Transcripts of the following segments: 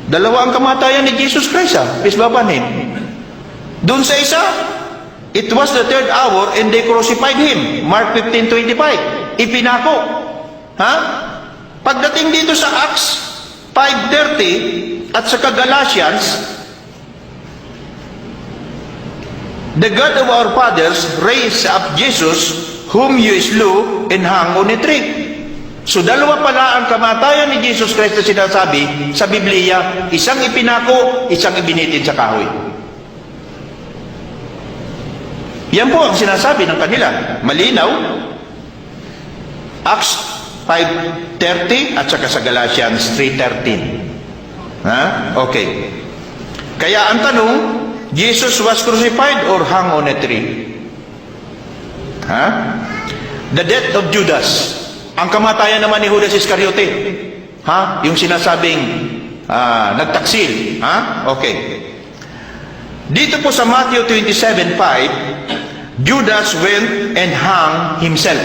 Dalawa ang kamatayan ni Jesus Christ, peace be upon him. Doon sa isa, it was the third hour and they crucified him. Mark 15:25. Ipinako. Ha? Pagdating dito sa Acts 5:30 at sa Galatians, the God of our fathers raised up Jesus, whom you slew and hung on a tree. So dalawa pala ang kamatayan ni Jesus Christ na sinasabi sa Biblia, isang ipinako, isang ibinitin sa kahoy. Yan po ang sinasabi ng kanila. Malinaw. Acts 5:30 at saka sa Galatians 3:13. Ha? Okay. Kaya ang tanong, Jesus was crucified or hung on a tree? Ha? The death of Judas. Ang kamatayan naman ni Judas Iscariote. Ha? Yung sinasabing nagtaksil. Ha? Okay. Dito po sa Matthew 27:5, Judas went and hung himself.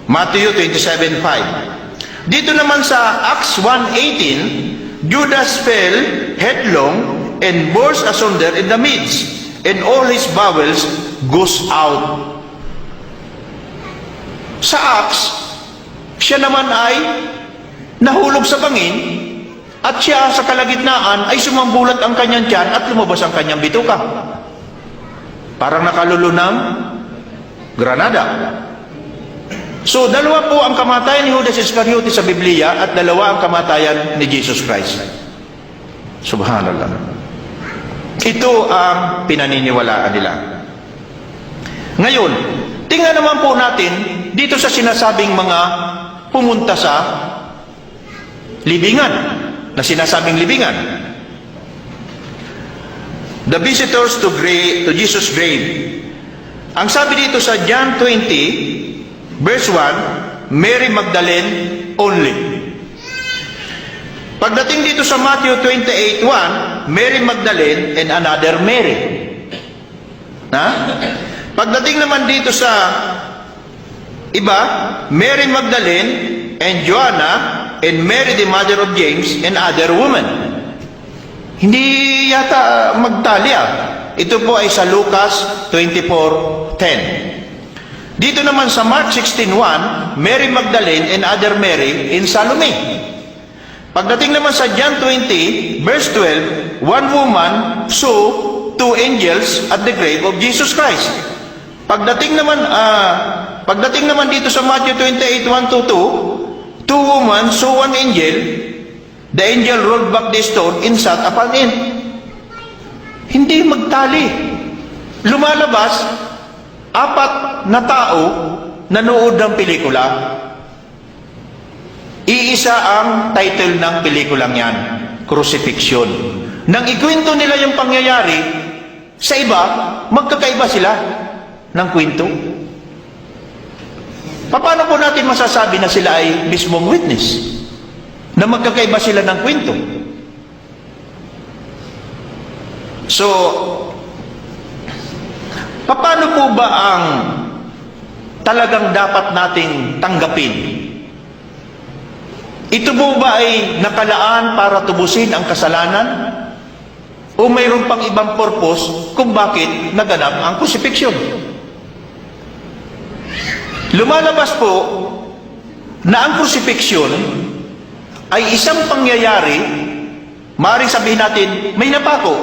Matthew 27:5. Dito naman sa Acts 1:18, Judas fell headlong and burst asunder in the midst, and all his bowels goes out. Sa Acts, siya naman ay nahulog sa bangin, at siya sa kalagitnaan ay sumambulat ang kanyang tiyan at lumabas ang kanyang bituka. Parang nakalulunang granada. So, dalawa po ang kamatayan ni Judas Iscariote sa Biblia at dalawa ang kamatayan ni Jesus Christ. Subhanallah. Ito ang pinaniniwalaan nila. Ngayon, tingnan naman po natin dito sa sinasabing mga pumunta sa libingan, na sinasabing libingan. The visitors to Jesus' grave. Ang sabi dito sa John 20, verse 1, Mary Magdalene only. Pagdating dito sa Matthew 28:1, Mary Magdalene and another Mary. Ha? Pagdating naman dito sa iba, Mary Magdalene and Joanna and Mary the mother of James and other women. Hindi yata magtali. Ito po ay sa Lucas 24:10. Dito naman sa Mark 16:1, Mary Magdalene and other Mary in Salome. Pagdating naman sa John 20, verse 12, one woman saw two angels at the grave of Jesus Christ. Pagdating naman dito sa Matthew 28:1-2, two women saw one angel. The angel rolled back the stone and sat upon it. Hindi magtali. Lumalabas, apat na tao nanood ng pelikula. Iisa ang title ng pelikulang yan, Crucifixion. Nang ikwento nila yung pangyayari, sa iba, magkakaiba sila ng kwento. Paano po natin masasabi na sila ay mismong witness? Na magkakaiba sila ng kwento? So, paano po ba ang talagang dapat nating tanggapin? Ito po ba ay nakalaan para tubusin ang kasalanan? O mayroon pang ibang purpose kung bakit naganap ang crucifixion? Lumalabas po na ang crucifixion ay isang pangyayari, maaaring sabihin natin, may napako.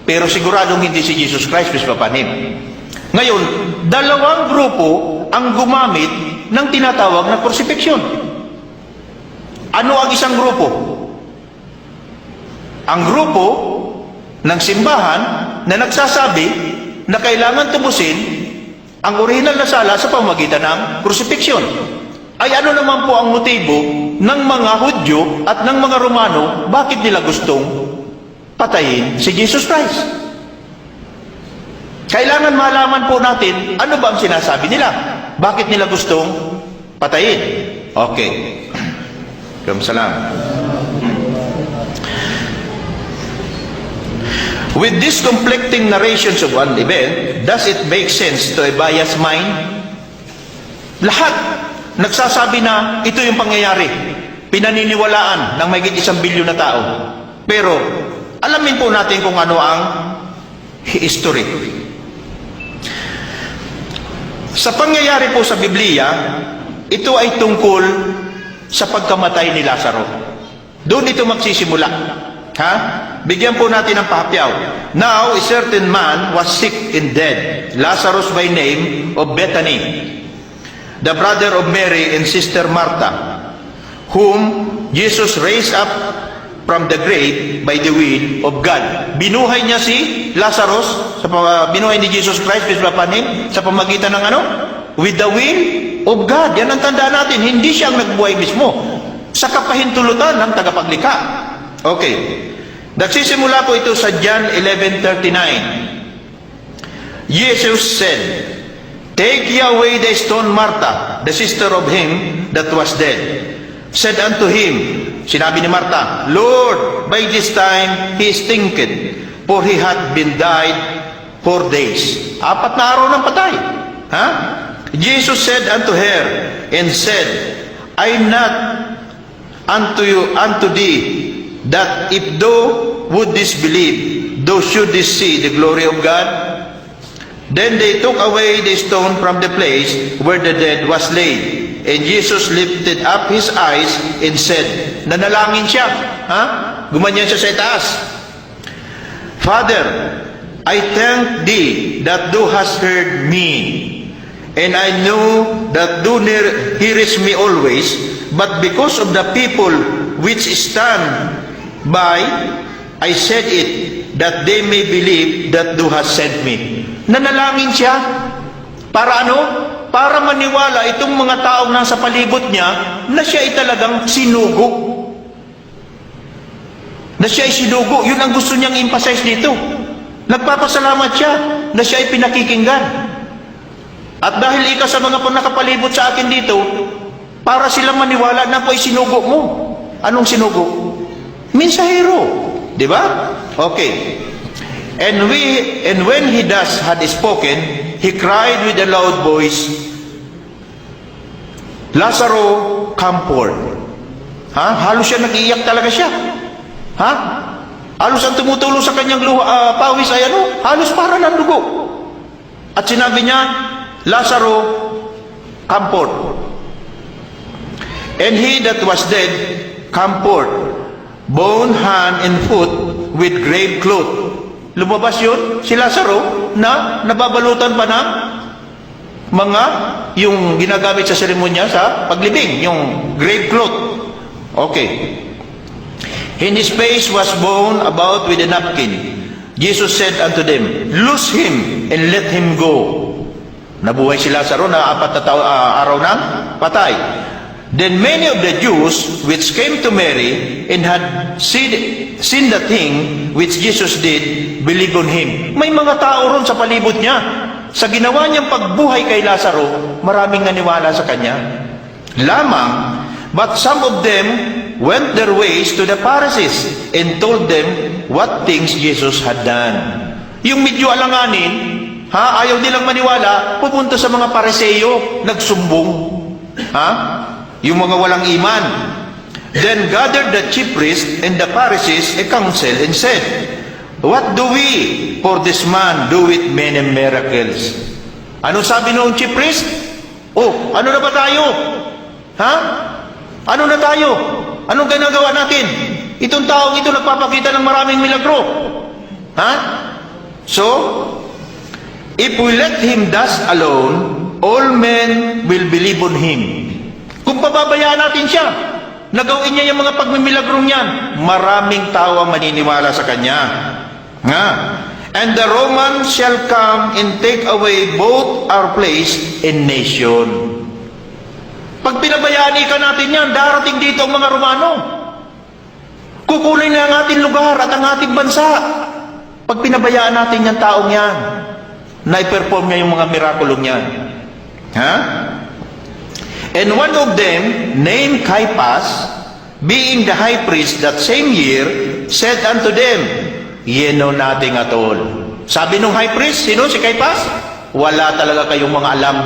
Pero siguradong hindi si Jesus Christ, peace be upon him. Ngayon, dalawang grupo ang gumamit ng tinatawag na crucifixion. Ano ang isang grupo? Ang grupo ng simbahan na nagsasabi na kailangan tubusin ang orihinal na sala sa pamamagitan ng crucifixion. Ay ano naman po ang motibo ng mga Hudyo at ng mga Romano, bakit nila gustong patayin si Jesus Christ? Kailangan malaman po natin ano ba ang sinasabi nila. Bakit nila gustong patayin? Okay. Salam. With these conflicting narrations of one event, does it make sense to a biased mind? Lahat nagsasabi na ito yung pangyayari. pinaniniwalaan ng mahigit 1 bilyon na tao. Pero, alamin po natin kung ano ang history. Sa pangyayari po sa Biblia, ito ay tungkol sa pagkamatay ni Lazaro. Doon ito magsisimula. Ha? Bigyan po natin ng pahapyaw. Now, a certain man was sick and dead, Lazarus by name, of Bethany, the brother of Mary and sister Martha, whom Jesus raised up from the grave by the will of God. Binuhay niya si Lazarus, binuhay ni Jesus Christ, peace be upon him, sa pamagitan ng ano? With the will of God. Yan ang tandaan natin. Hindi siya ang nagbuhay mismo. Sa kapahintulutan ng tagapaglikha. Okay. Nagsisimula po ito sa John 11:39. Jesus said, "Take ye away the stone." Martha, the sister of him that was dead, said unto him, sinabi ni Martha, "Lord, by this time he stinketh, for he hath been died 4 days." 4 na araw ng patay. Ha? Jesus said unto her, and said, "I not unto thee, that if thou wouldest believe, thou shouldest see the glory of God." Then they took away the stone from the place where the dead was laid. And Jesus lifted up his eyes and said, nanalangin siya. Ha? Gumanyan siya sa itaas. "Father, I thank thee that thou hast heard me. And I know that thou hearest me always, but because of the people which stand by, I said it, that they may believe that thou hast sent me." Nanalangin siya. Para ano? Para maniwala itong mga taong nasa palibot niya na siya ay talagang sinugo. Na siya ay sinugo. Yun ang gusto niyang emphasize dito. Nagpapasalamat siya na siya ay pinakikinggan. At dahil ikaw sa mga nakapalibot sa akin dito, para silang maniwala na po ay sinugo mo. Anong sinugo? Mensahero. Di ba? Okay. And when he thus had spoken, he cried with a loud voice, "Lazaro, come forth." Ha? Halos siya nag-iiyak talaga siya. Ha? Halos ang tumutulong sa kanyang pawis ay ano? Halos para ng dugo. At sinabi niya, "Lazaro, come forth." And he that was dead come forth, bone, hand, and foot with grave cloth. Lumabas yun, si Lazaro, na nababalutan pa ng mga, yung ginagamit sa seremonya sa paglibing, yung grave cloth. Okay. And his face was bound about with a napkin. Jesus said unto them, "Loose him and let him go." Nabuhay si Lazaro na 4 na araw ng patay. Then many of the Jews which came to Mary and had seen the thing which Jesus did, believed on him. May mga tao ron sa palibot niya. Sa ginawa niyang pagbuhay kay Lazaro, maraming naniwala sa kanya. Lamang, but some of them went their ways to the Pharisees and told them what things Jesus had done. Yung medyo alanganin, ayaw nilang maniwala, pupunta sa mga Pariseo, nagsumbong. Yung mga walang iman. Then gathered the chief priests and the Pharisees a council and said, "What do we for this man do with many miracles?" Ano sabi noong chief priest? Oh, ano na ba tayo? Ano na tayo? Anong ginagawa natin? Itong taong ito nagpapakita ng maraming milagro. So, if we let him thus alone, all men will believe on him. Kung pababayaan natin siya, nagawin niya yung mga pagmimilagrong yan, maraming tao ang maniniwala sa kanya. And the Romans shall come and take away both our place and nation. Pag pinabayaan ka natin yan, darating dito ang mga Romano. Kukunin na ang ating lugar at ang ating bansa. Pag pinabayaan natin yung taong yan, na-perform niya yung mga mirakulong yan. And one of them, named Caiaphas, being the high priest that same year, said unto them, "Ye know nothing at all." Sabi nung high priest, sino si Caiaphas? Wala talaga kayong mga alam.